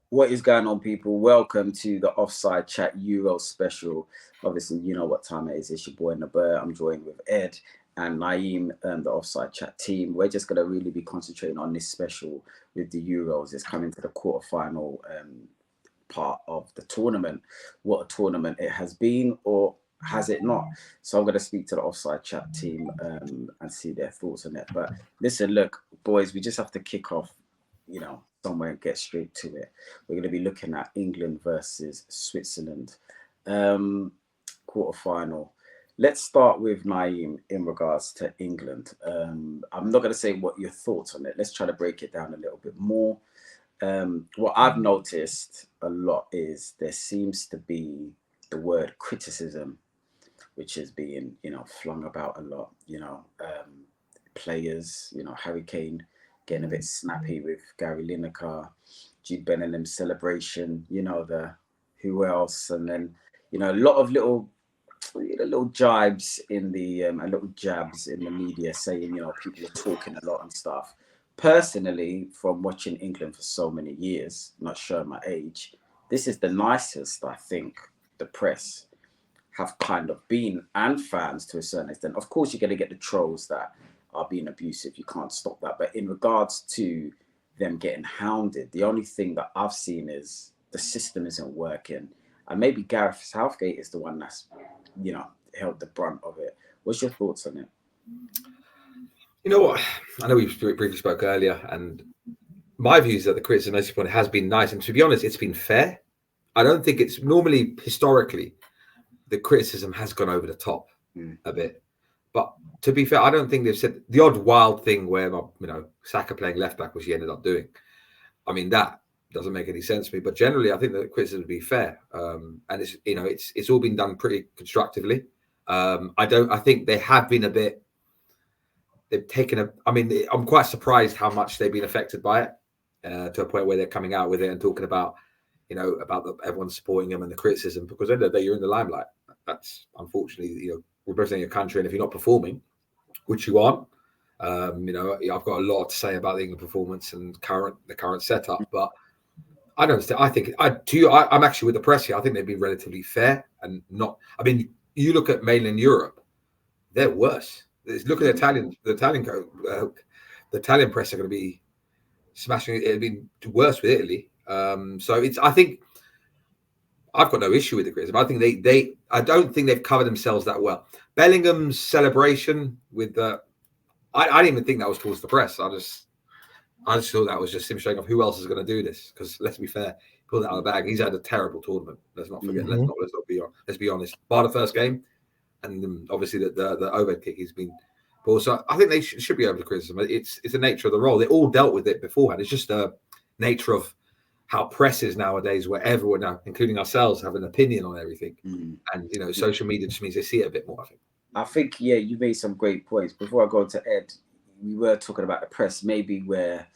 What is going on, people? Welcome to the Offside Chat Euro special. Obviously, you know what time it is. It's your boy Naber. I'm joined with Ed and Naeem, the Offside Chat team. We're just going to really be concentrating on this special with the Euros. It's coming to the quarterfinal part of the tournament. What a tournament it has been, or has it not? So I'm going to speak to the Offside Chat team and see their thoughts on it. But listen, look, boys, we just have to kick off, somewhere and get straight to it. We're going to be looking at England versus Switzerland, quarterfinal. Let's start with Naeem in regards to England. I'm not going to say what your thoughts on it. Let's try to break it down a little bit more. What I've noticed a lot is there seems to be the word criticism, which is being, flung about a lot. Players, Harry Kane getting a bit snappy with Gary Lineker, Jude Bellingham's celebration, the who else, and then a lot of little jibes in the and little jabs in the media saying people are talking a lot and stuff. Personally, from watching England for so many years, not showing my age, this is the nicest I think the press have kind of been, and fans to a certain extent. Of course, you're going to get the trolls that are being abusive. You can't stop that. But in regards to them getting hounded, the only thing that I've seen is the system isn't working. And maybe Gareth Southgate is the one that's, held the brunt of it. What's your thoughts on it? You know what? I know we briefly spoke earlier, and my view is that the criticism at this point has been nice. And to be honest, it's been fair. I don't think it's normally, historically, the criticism has gone over the top a bit. But to be fair, I don't think they've said the odd wild thing where, Saka playing left back, which he ended up doing. I mean, that doesn't make any sense to me. But generally, I think the criticism would be fair. And it's all been done pretty constructively. I think they have been a bit, they've taken I'm quite surprised how much they've been affected by it to a point where they're coming out with it and talking about, everyone supporting them and the criticism, because at the end of the day, you're in the limelight. That's unfortunately, representing your country, and if you're not performing, which you aren't, I've got a lot to say about the England performance and the current setup, but I don't. I think I'm actually with the press here. I think they've been relatively fair and not. I mean, you look at mainland Europe, they're worse. Look at the Italian press are going to be smashing it. It'll be worse with Italy. So I think I've got no issue with the criticism. I think I don't think they've covered themselves that well. Bellingham's celebration with I didn't even think that was towards the press. I just thought that was just him showing off who else is going to do this. Because let's be fair, pull that out of the bag. He's had a terrible tournament. Let's not forget. Mm-hmm. Let's be honest. Bar the first game, and obviously the overhead kick he's been. But so I think they should be able to criticism. It's the nature of the role. They all dealt with it beforehand. It's just the nature of how press is nowadays, where everyone now, including ourselves, have an opinion on everything. And social media just means they see it a bit more, I think, you made some great points. Before I go to Ed, we were talking about the press, maybe where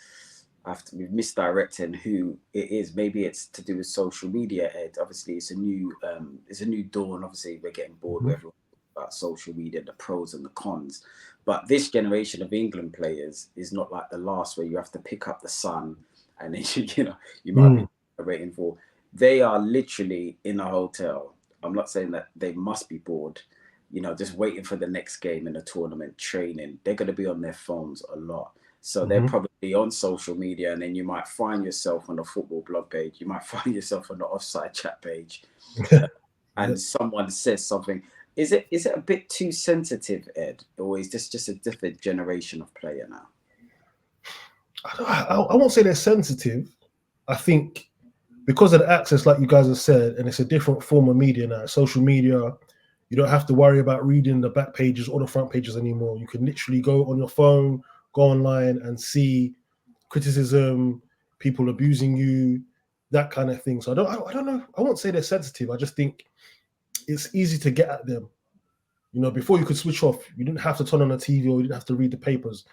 after we've misdirecting who it is. Maybe it's to do with social media, Ed. Obviously, it's a new dawn. Obviously, we're getting bored with everyone about social media, the pros and the cons. But this generation of England players is not like the last, where you have to pick up the Sun and then you might be waiting for. They are literally in a hotel. I'm not saying that they must be bored, just waiting for the next game in the tournament, training. They're going to be on their phones a lot. So they're probably on social media, and then you might find yourself on a football blog page. You might find yourself on the Offside Chat page, and someone says something. Is it a bit too sensitive, Ed, or is this just a different generation of player now? I won't say they're sensitive. I think because of the access, like you guys have said, and it's a different form of media now, social media, you don't have to worry about reading the back pages or the front pages anymore. You can literally go on your phone, go online and see criticism, people abusing you, that kind of thing. So I don't know. I won't say they're sensitive. I just think it's easy to get at them. Before you could switch off, you didn't have to turn on the TV or you didn't have to read the papers.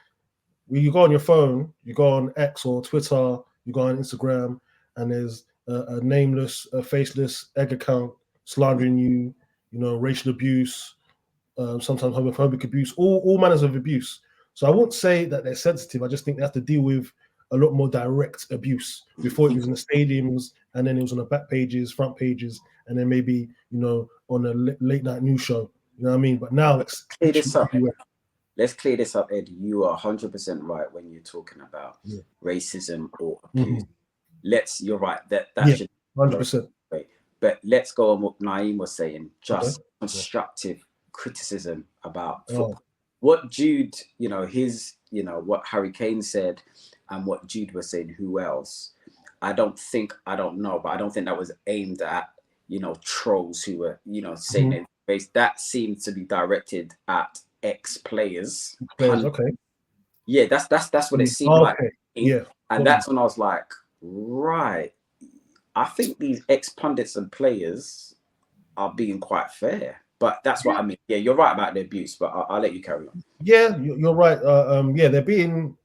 When you go on your phone, you go on X or Twitter, you go on Instagram, and there's a nameless, faceless egg account slandering you, racial abuse, sometimes homophobic abuse, all manners of abuse. So I won't say that they're sensitive. I just think they have to deal with a lot more direct abuse. Before it was in the stadiums, and then it was on the back pages, front pages, and then maybe, you know, on a late night news show. You know what I mean? But now it's Clear this up. Let's clear this up, Ed. You are 100% right when you're talking about racism or abuse. You're right. That should 100%. But let's go on what Naeem was saying. Just constructive criticism about football. What Jude, you know, what Harry Kane said, and what Jude was saying. Who else? I don't know, but I don't think that was aimed at, you know, trolls who were, you know, saying it. That seemed to be directed at ex-players. Okay. Yeah, that's what it seemed like. Yeah. And that's when I was like, right. I think these ex-pundits and players are being quite fair. But that's what I mean. Yeah, you're right about the abuse, but I'll let you carry on. Yeah, you're right. They're being...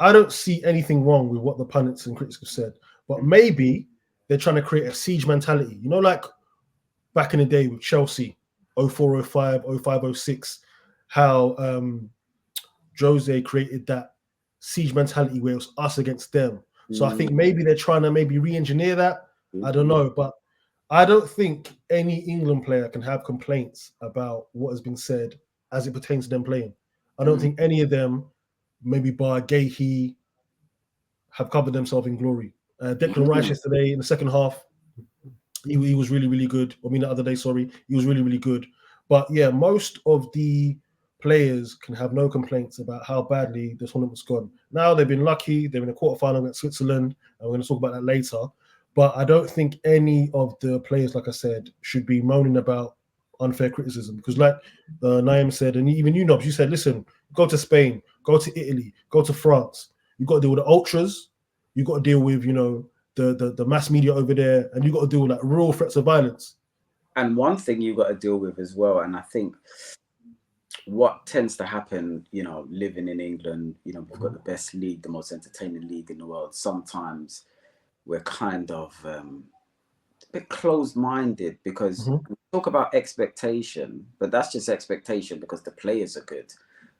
I don't see anything wrong with what the pundits and critics have said, but maybe they're trying to create a siege mentality. You know, like back in the day with Chelsea, 04, 05, 05, 06, how Jose created that siege mentality where it was us against them. So I think maybe they're trying to re-engineer that. I don't know, but I don't think any England player can have complaints about what has been said as it pertains to them playing. I don't think any of them, maybe bar Gahey, have covered themselves in glory. Declan Rice yesterday in the second half, he was really, really good. I mean, the other day, sorry, he was really, really good. But yeah, most of the players can have no complaints about how badly the tournament's gone. Now they've been lucky. They're in a quarterfinal against Switzerland, and we're going to talk about that later. But I don't think any of the players, like I said, should be moaning about unfair criticism. Because like Naeem said, and even you, Nobs, you said, listen, go to Spain, go to Italy, go to France. You've got to deal with the ultras. You've got to deal with, you know, the mass media over there, and you've got to deal with like real threats of violence. And one thing you've got to deal with as well, and I think what tends to happen, you know, living in England, you know, we've got the best league, the most entertaining league in the world. Sometimes we're kind of a bit closed-minded because we talk about expectation, but that's just expectation because the players are good.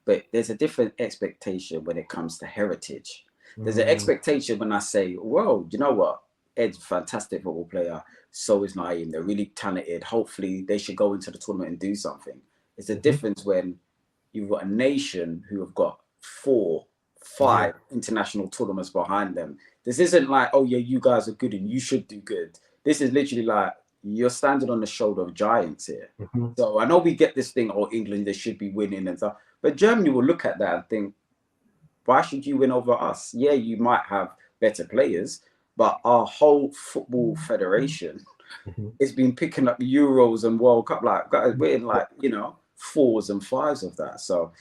But there's a different expectation when it comes to heritage. There's an expectation when I say, well, you know what? Ed's a fantastic football player. So is Naeem. They're really talented. Hopefully they should go into the tournament and do something. It's a difference when you've got a nation who have got 4, 5 international tournaments behind them. This isn't like, oh yeah, you guys are good and you should do good. This is literally like you're standing on the shoulder of giants here. So I know we get this thing, oh, England, they should be winning and stuff. But Germany will look at that and think, why should you win over us? Yeah, you might have better players, but our whole football federation has been picking up Euros and World Cup. Like we're in like, you know, 4s and 5s of that. So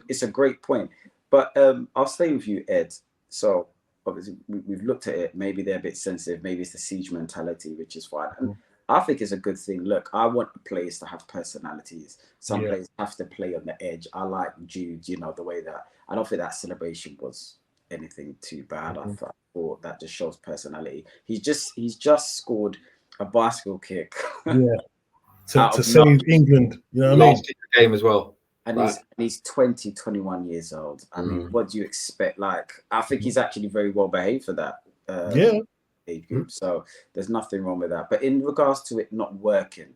it's a great point. But I'll stay with you, Ed. So obviously we've looked at it. Maybe they're a bit sensitive. Maybe it's the siege mentality, which is fine. And I think it's a good thing. Look, I want the players to have personalities. Some players have to play on the edge. I like Jude, you know, the way that I don't think that celebration was anything too bad. I thought that just shows personality. He's just scored a bicycle kick. To save England, you know what I mean? Game as well. And he's 20, 21 years old. I mean, what do you expect? Like, I think he's actually very well behaved for that. Age group. So there's nothing wrong with that. But in regards to it not working,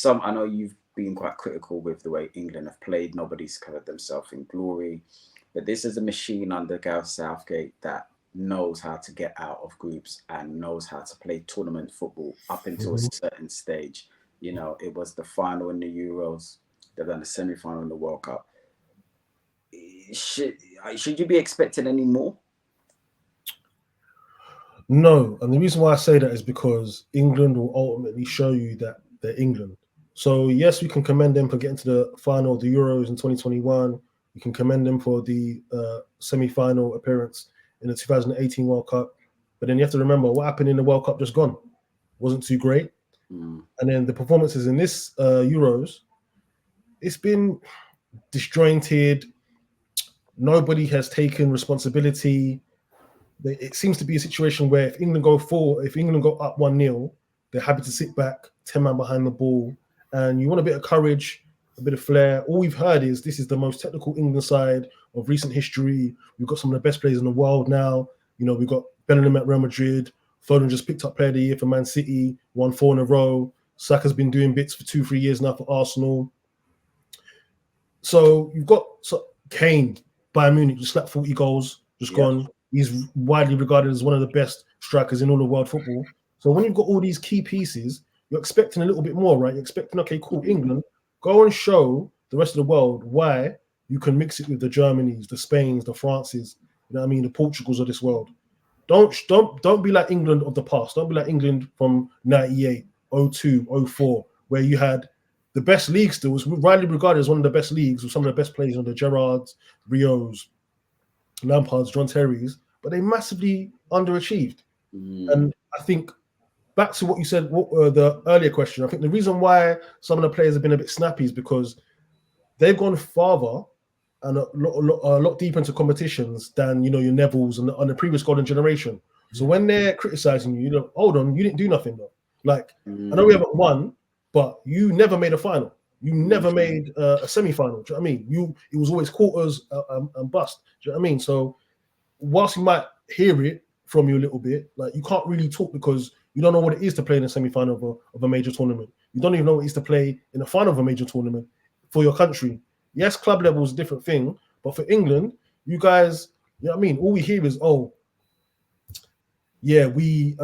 I know you've been quite critical with the way England have played. Nobody's covered themselves in glory. But this is a machine under Gareth Southgate that knows how to get out of groups and knows how to play tournament football up until a certain stage. You know, it was the final in the Euros. They've done the semi-final in the World Cup. Should you be expecting any more? No, and the reason why I say that is because England will ultimately show you that they're England. So yes, we can commend them for getting to the final of the Euros in 2021. We can commend them for the semi-final appearance in the 2018 World Cup. But then you have to remember what happened in the World Cup just gone. Wasn't too great. And then the performances in this Euros, it's been disjointed. Nobody has taken responsibility. It seems to be a situation where if England go up 1-0, they're happy to sit back, 10 men behind the ball. And you want a bit of courage, a bit of flair. All we've heard is this is the most technical England side of recent history. We've got some of the best players in the world now. We got Bellingham at Real Madrid. Foden just picked up Player of the Year for Man City, won 4 in a row. Saka's been doing bits for 2-3 years now for Arsenal. So you've got Kane, Bayern Munich, just slapped 40 goals, just gone. He's widely regarded as one of the best strikers in all of world football. So when you've got all these key pieces, you're expecting a little bit more, right? You're expecting, okay, cool, England, go and show the rest of the world why you can mix it with the Germanys, the Spains, the Frances, the Portugals of this world. Don't be like England of the past. Don't be like England from 98, 02, 04, where you had the best league still, was widely regarded as one of the best leagues with some of the best players, the Gerrards, Rios, Lampards, John Terrys, but they massively underachieved. And I think back to what you said, the earlier question, I think the reason why some of the players have been a bit snappy is because they've gone farther and a lot deeper into competitions than your Nevilles and the previous golden generation. So when they're criticizing you, hold on, you didn't do nothing though. Like, I know we haven't won, but you never made a final. You never made a semi-final. Do you know what I mean? It was always quarters and bust. Do you know what I mean? So whilst you might hear it from you a little bit, like, you can't really talk because you don't know what it is to play in a semi-final of a major tournament. You don't even know what it is to play in the final of a major tournament for your country. Yes, club level is a different thing, but for England, you guys, you know what I mean? All we hear is, we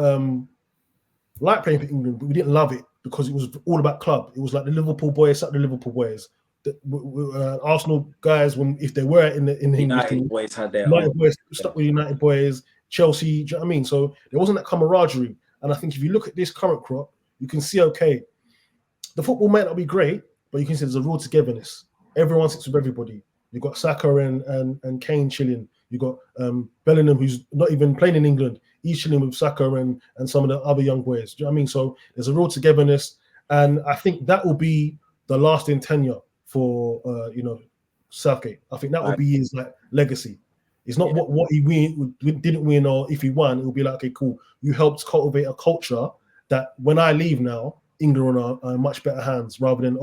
like playing for England, but we didn't love it because it was all about club. It was like the Liverpool boys, the Liverpool boys. The Arsenal guys, if they were in the United team, boys had their United boys stuck with United boys, Chelsea. Do you know what I mean? So there wasn't that camaraderie. And I think if you look at this current crop, you can see, okay, the football might not be great, but you can see there's a real togetherness. Everyone sits with everybody. You've got Saka and Kane chilling. You've got Bellingham, who's not even playing in England. He's chilling with Saka and some of the other young boys. Do you know what I mean? So there's a real togetherness. And I think that will be the lasting tenure for Southgate. I think that will be his legacy. It's not what he didn't win, or if he won, it will be like, okay, cool. You helped cultivate a culture that when I leave now, England are in much better hands, rather than,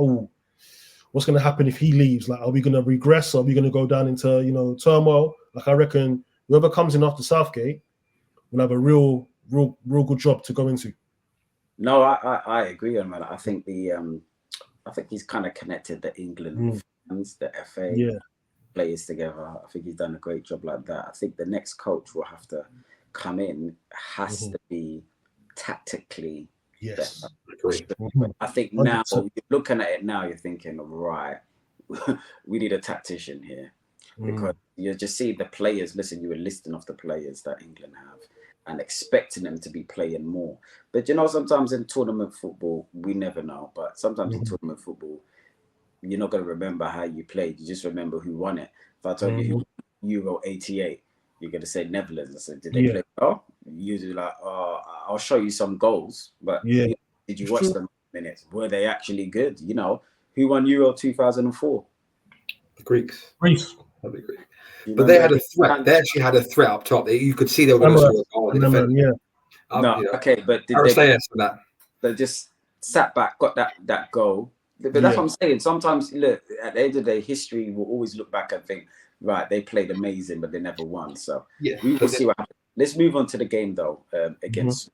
what's going to happen if he leaves? Like, are we going to regress? Are we going to go down into turmoil? Like, I reckon whoever comes in after Southgate will have a real good job to go into. No, I agree on that. I think I think he's kind of connected the England fans, the FA players together. I think he's done a great job like that. I think the next coach will have to come in, has to be tactically better. I think now, you're looking at it now, you're thinking, right, we need a tactician here. Because you just see the players, you were listing off the players that England have and expecting them to be playing more. But sometimes in tournament football, we never know. But sometimes in tournament football, you're not going to remember how you played. You just remember who won it. If I told you who won Euro 88, you're going to say Netherlands. I said, did they play well? Usually I'll show you some goals. But did you watch them minutes? Were they actually good? Who won Euro 2004? The Greeks. That'd be great. But they had a threat. They actually had a threat up top. You could see they were going to score a goal. Okay, but did they just sat back, got that goal? But that's what I'm saying. Sometimes, look, at the end of the day, history will always look back and think, right, they played amazing, but they never won. So we will see what happens. Let's move on to the game, though, against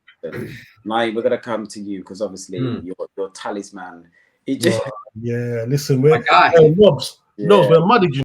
Nye, we're going to come to you because obviously your talisman. Listen, we're Nobs, we're mad at you.